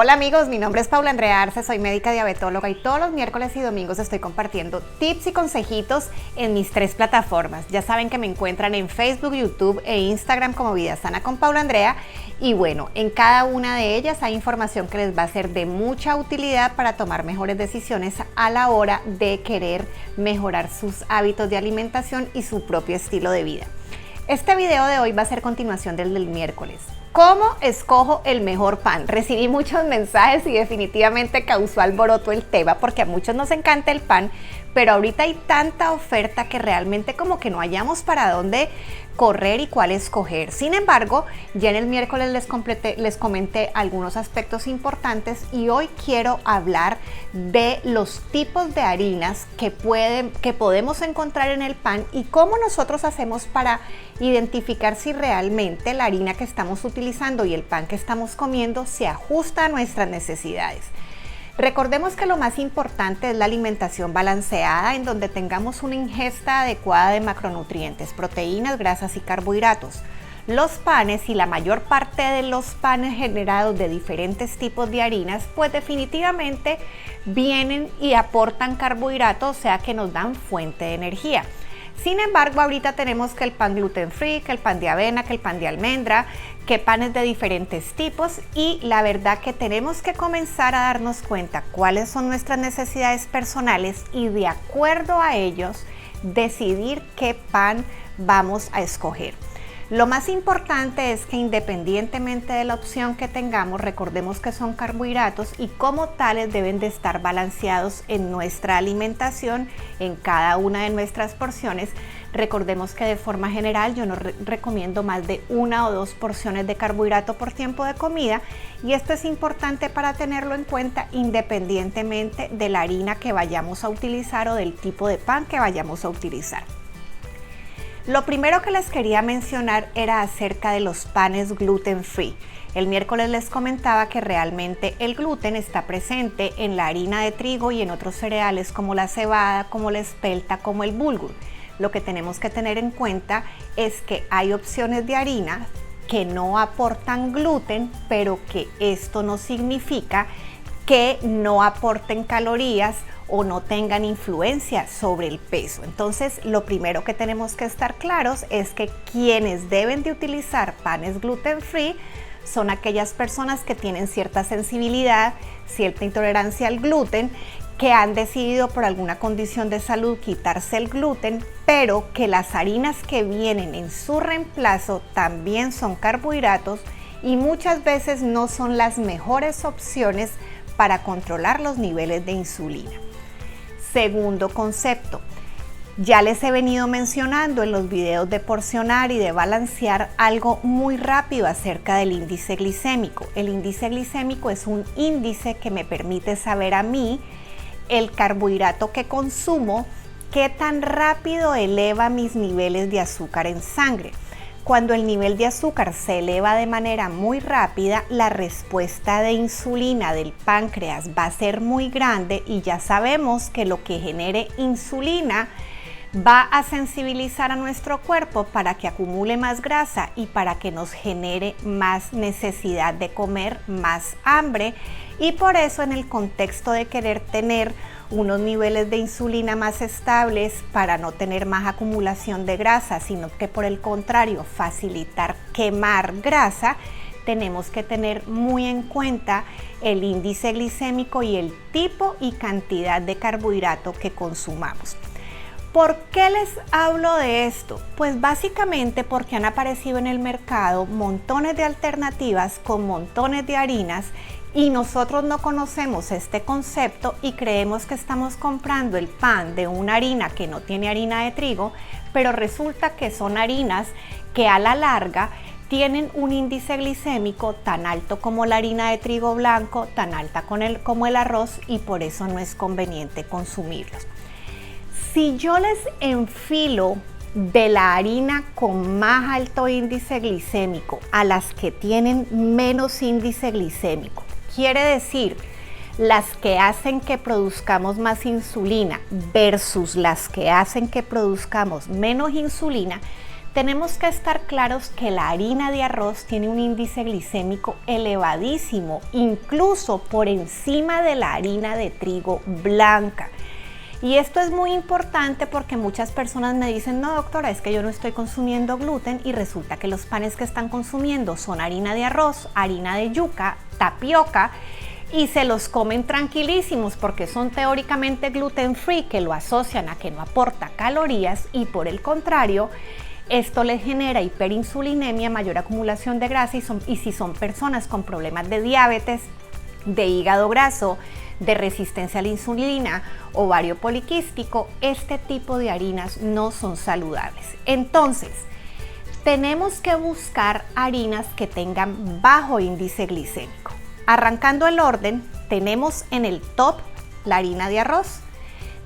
Hola amigos, mi nombre es Paula Andrea Arce, soy médica diabetóloga y todos los miércoles y domingos estoy compartiendo tips y consejitos en mis 3 plataformas. Ya saben que me encuentran en Facebook, YouTube e Instagram como Vida Sana con Paula Andrea. Y bueno, en cada una de ellas hay información que les va a ser de mucha utilidad para tomar mejores decisiones a la hora de querer mejorar sus hábitos de alimentación y su propio estilo de vida. Este video de hoy va a ser continuación del miércoles. ¿Cómo escojo el mejor pan? Recibí muchos mensajes y definitivamente causó alboroto el tema porque a muchos nos encanta el pan, pero ahorita hay tanta oferta que realmente como que no hallamos para dónde correr y cuál escoger. Sin embargo, ya en el miércoles les comenté algunos aspectos importantes y hoy quiero hablar de los tipos de harinas que podemos encontrar en el pan y cómo nosotros hacemos para identificar si realmente la harina que estamos utilizando y el pan que estamos comiendo se ajusta a nuestras necesidades. Recordemos que lo más importante es la alimentación balanceada en donde tengamos una ingesta adecuada de macronutrientes, proteínas, grasas y carbohidratos. Los panes y la mayor parte de los panes generados de diferentes tipos de harinas, pues definitivamente vienen y aportan carbohidratos, o sea que nos dan fuente de energía. Sin embargo, ahorita tenemos que el pan gluten free, que el pan de avena, que el pan de almendra, que panes de diferentes tipos y la verdad que tenemos que comenzar a darnos cuenta cuáles son nuestras necesidades personales y de acuerdo a ellos decidir qué pan vamos a escoger. Lo más importante es que independientemente de la opción que tengamos, recordemos que son carbohidratos y como tales deben de estar balanceados en nuestra alimentación, en cada una de nuestras porciones. Recordemos que de forma general yo no recomiendo más de 1 o 2 porciones de carbohidrato por tiempo de comida y esto es importante para tenerlo en cuenta independientemente de la harina que vayamos a utilizar o del tipo de pan que vayamos a utilizar. Lo primero que les quería mencionar era acerca de los panes gluten free. El miércoles les comentaba que realmente el gluten está presente en la harina de trigo y en otros cereales como la cebada, como la espelta, como el bulgur. Lo que tenemos que tener en cuenta es que hay opciones de harina que no aportan gluten, pero que esto no significa que no aporten calorías o no tengan influencia sobre el peso. Entonces, lo primero que tenemos que estar claros es que quienes deben de utilizar panes gluten free son aquellas personas que tienen cierta sensibilidad, cierta intolerancia al gluten, que han decidido por alguna condición de salud quitarse el gluten, pero que las harinas que vienen en su reemplazo también son carbohidratos y muchas veces no son las mejores opciones para controlar los niveles de insulina. Segundo concepto, ya les he venido mencionando en los videos de porcionar y de balancear algo muy rápido acerca del índice glicémico. El índice glicémico es un índice que me permite saber a mí el carbohidrato que consumo, qué tan rápido eleva mis niveles de azúcar en sangre. Cuando el nivel de azúcar se eleva de manera muy rápida, la respuesta de insulina del páncreas va a ser muy grande y ya sabemos que lo que genere insulina va a sensibilizar a nuestro cuerpo para que acumule más grasa y para que nos genere más necesidad de comer, más hambre y por eso en el contexto de querer tener unos niveles de insulina más estables para no tener más acumulación de grasa, sino que por el contrario facilitar quemar grasa, tenemos que tener muy en cuenta el índice glicémico y el tipo y cantidad de carbohidrato que consumamos. ¿Por qué les hablo de esto? Pues básicamente porque han aparecido en el mercado montones de alternativas con montones de harinas y nosotros no conocemos este concepto y creemos que estamos comprando el pan de una harina que no tiene harina de trigo, pero resulta que son harinas que a la larga tienen un índice glicémico tan alto como la harina de trigo blanco, tan alta como el arroz y por eso no es conveniente consumirlos. Si yo les enfilo de la harina con más alto índice glicémico a las que tienen menos índice glicémico, quiere decir las que hacen que produzcamos más insulina versus las que hacen que produzcamos menos insulina, tenemos que estar claros que la harina de arroz tiene un índice glicémico elevadísimo, incluso por encima de la harina de trigo blanca. Y esto es muy importante porque muchas personas me dicen, no doctora, es que yo no estoy consumiendo gluten, y resulta que los panes que están consumiendo son harina de arroz, harina de yuca, tapioca, y se los comen tranquilísimos porque son teóricamente gluten free, que lo asocian a que no aporta calorías, y por el contrario, esto les genera hiperinsulinemia, mayor acumulación de grasa, y si son personas con problemas de diabetes, de hígado graso, de resistencia a la insulina, ovario poliquístico, este tipo de harinas no son saludables. Entonces, tenemos que buscar harinas que tengan bajo índice glicémico. Arrancando el orden, tenemos en el top la harina de arroz,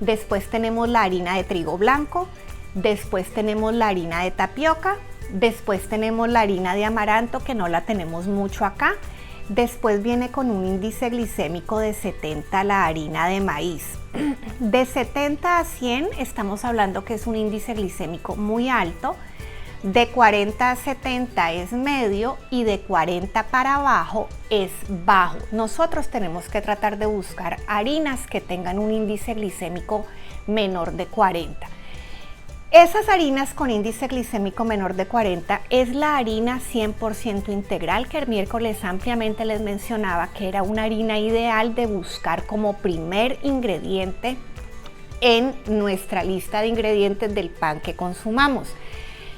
después tenemos la harina de trigo blanco, después tenemos la harina de tapioca, después tenemos la harina de amaranto, que no la tenemos mucho acá. Después viene con un índice glicémico de 70 la harina de maíz. De 70 a 100 estamos hablando que es un índice glicémico muy alto. De 40 a 70 es medio y de 40 para abajo es bajo. Nosotros tenemos que tratar de buscar harinas que tengan un índice glicémico menor de 40. Esas harinas con índice glicémico menor de 40 es la harina 100% integral, que el miércoles ampliamente les mencionaba que era una harina ideal de buscar como primer ingrediente en nuestra lista de ingredientes del pan que consumamos.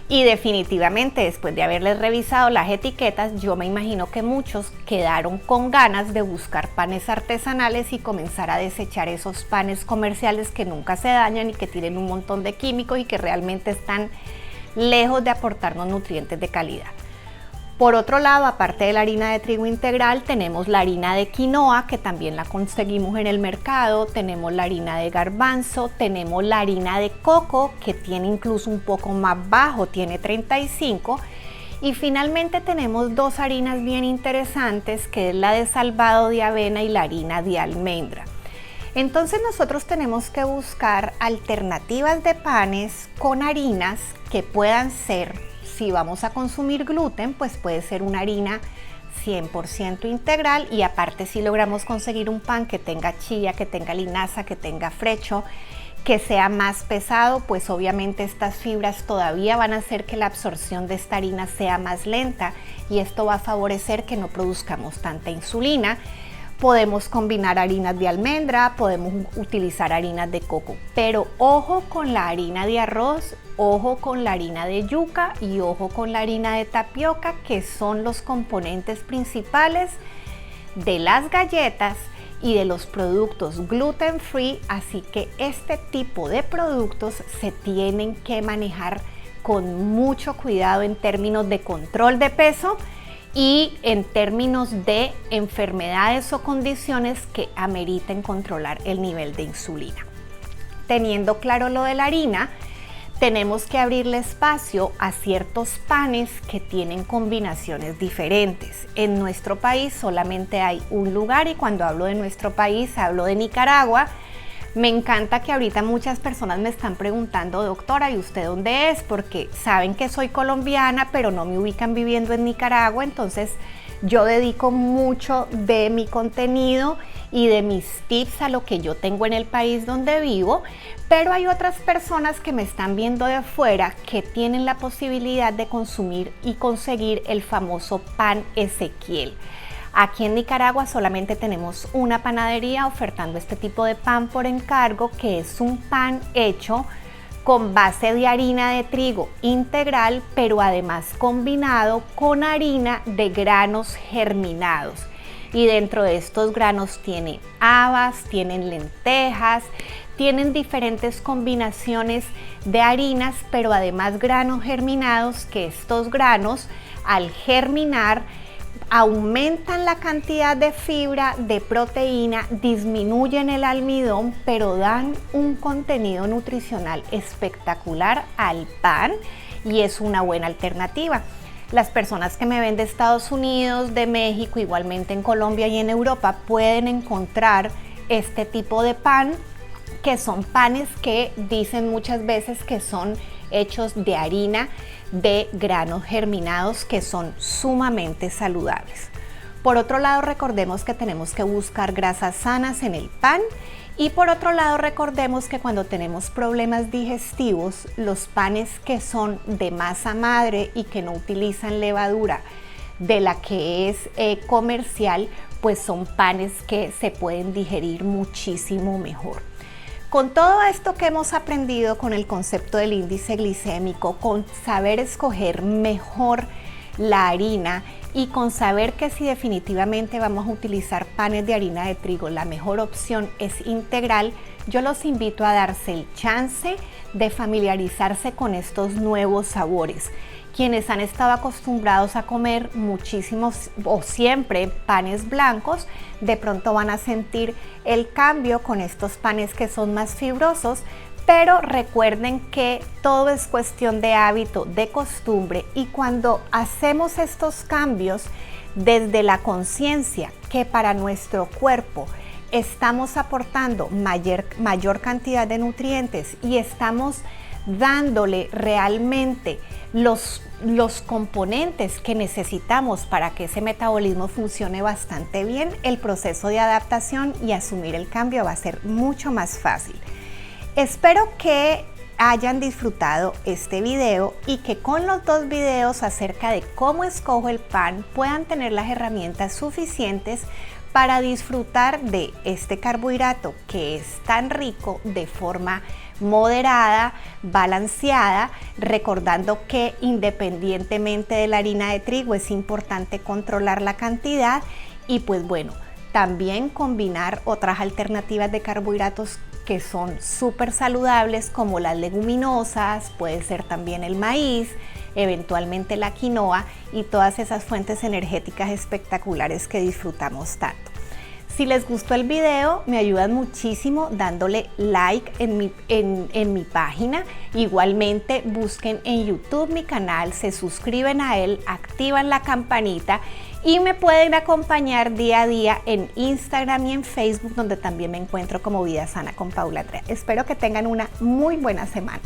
Y definitivamente, después de haberles revisado las etiquetas, yo me imagino que muchos quedaron con ganas de buscar panes artesanales y comenzar a desechar esos panes comerciales que nunca se dañan y que tienen un montón de químicos y que realmente están lejos de aportarnos nutrientes de calidad. Por otro lado, aparte de la harina de trigo integral, tenemos la harina de quinoa, que también la conseguimos en el mercado, tenemos la harina de garbanzo, tenemos la harina de coco, que tiene incluso un poco más bajo, tiene 35, y finalmente tenemos dos harinas bien interesantes, que es la de salvado de avena y la harina de almendra. Entonces nosotros tenemos que buscar alternativas de panes con harinas que puedan ser, si vamos a consumir gluten, pues puede ser una harina 100% integral, y aparte si logramos conseguir un pan que tenga chía, que tenga linaza, que tenga frecho, que sea más pesado, pues obviamente estas fibras todavía van a hacer que la absorción de esta harina sea más lenta, y esto va a favorecer que no produzcamos tanta insulina. Podemos combinar harinas de almendra, podemos utilizar harinas de coco, pero ojo con la harina de arroz, ojo con la harina de yuca y ojo con la harina de tapioca, que son los componentes principales de las galletas y de los productos gluten free, así que este tipo de productos se tienen que manejar con mucho cuidado en términos de control de peso y en términos de enfermedades o condiciones que ameriten controlar el nivel de insulina. Teniendo claro lo de la harina, tenemos que abrirle espacio a ciertos panes que tienen combinaciones diferentes. En nuestro país solamente hay un lugar, y cuando hablo de nuestro país hablo de Nicaragua. Me encanta que ahorita muchas personas me están preguntando, doctora, ¿y usted dónde es? Porque saben que soy colombiana, pero no me ubican viviendo en Nicaragua. Entonces yo dedico mucho de mi contenido y de mis tips a lo que yo tengo en el país donde vivo, pero hay otras personas que me están viendo de afuera que tienen la posibilidad de consumir y conseguir el famoso pan Ezequiel. Aquí en Nicaragua solamente tenemos una panadería ofertando este tipo de pan por encargo, que es un pan hecho con base de harina de trigo integral, pero además combinado con harina de granos germinados. Y dentro de estos granos tiene habas, tienen lentejas, tienen diferentes combinaciones de harinas, pero además granos germinados, que estos granos al germinar aumentan la cantidad de fibra, de proteína, disminuyen el almidón, pero dan un contenido nutricional espectacular al pan, y es una buena alternativa. Las personas que me ven de Estados Unidos, de México, igualmente en Colombia y en Europa, pueden encontrar este tipo de pan, que son panes que dicen muchas veces que son hechos de harina de granos germinados que son sumamente saludables. Por otro lado, recordemos que tenemos que buscar grasas sanas en el pan. Y por otro lado, recordemos que cuando tenemos problemas digestivos, los panes que son de masa madre y que no utilizan levadura de la que es comercial, pues son panes que se pueden digerir muchísimo mejor. Con todo esto que hemos aprendido con el concepto del índice glicémico, con saber escoger mejor la harina y con saber que si definitivamente vamos a utilizar panes de harina de trigo, la mejor opción es integral, yo los invito a darse el chance de familiarizarse con estos nuevos sabores. Quienes han estado acostumbrados a comer muchísimos o siempre panes blancos, de pronto van a sentir el cambio con estos panes que son más fibrosos, pero recuerden que todo es cuestión de hábito, de costumbre, y cuando hacemos estos cambios desde la conciencia que para nuestro cuerpo estamos aportando mayor cantidad de nutrientes y estamos dándole realmente los componentes que necesitamos para que ese metabolismo funcione bastante bien, el proceso de adaptación y asumir el cambio va a ser mucho más fácil. Espero que hayan disfrutado este video y que con los dos videos acerca de cómo escojo el pan puedan tener las herramientas suficientes para disfrutar de este carbohidrato que es tan rico de forma moderada, balanceada, recordando que independientemente de la harina de trigo es importante controlar la cantidad y pues bueno, también combinar otras alternativas de carbohidratos que son súper saludables como las leguminosas, puede ser también el maíz, eventualmente la quinoa y todas esas fuentes energéticas espectaculares que disfrutamos tanto. Si les gustó el video, me ayudan muchísimo dándole like en mi página. Igualmente busquen en YouTube mi canal, se suscriben a él, activan la campanita y me pueden acompañar día a día en Instagram y en Facebook, donde también me encuentro como Vida Sana con Paula Andrea. Espero que tengan una muy buena semana.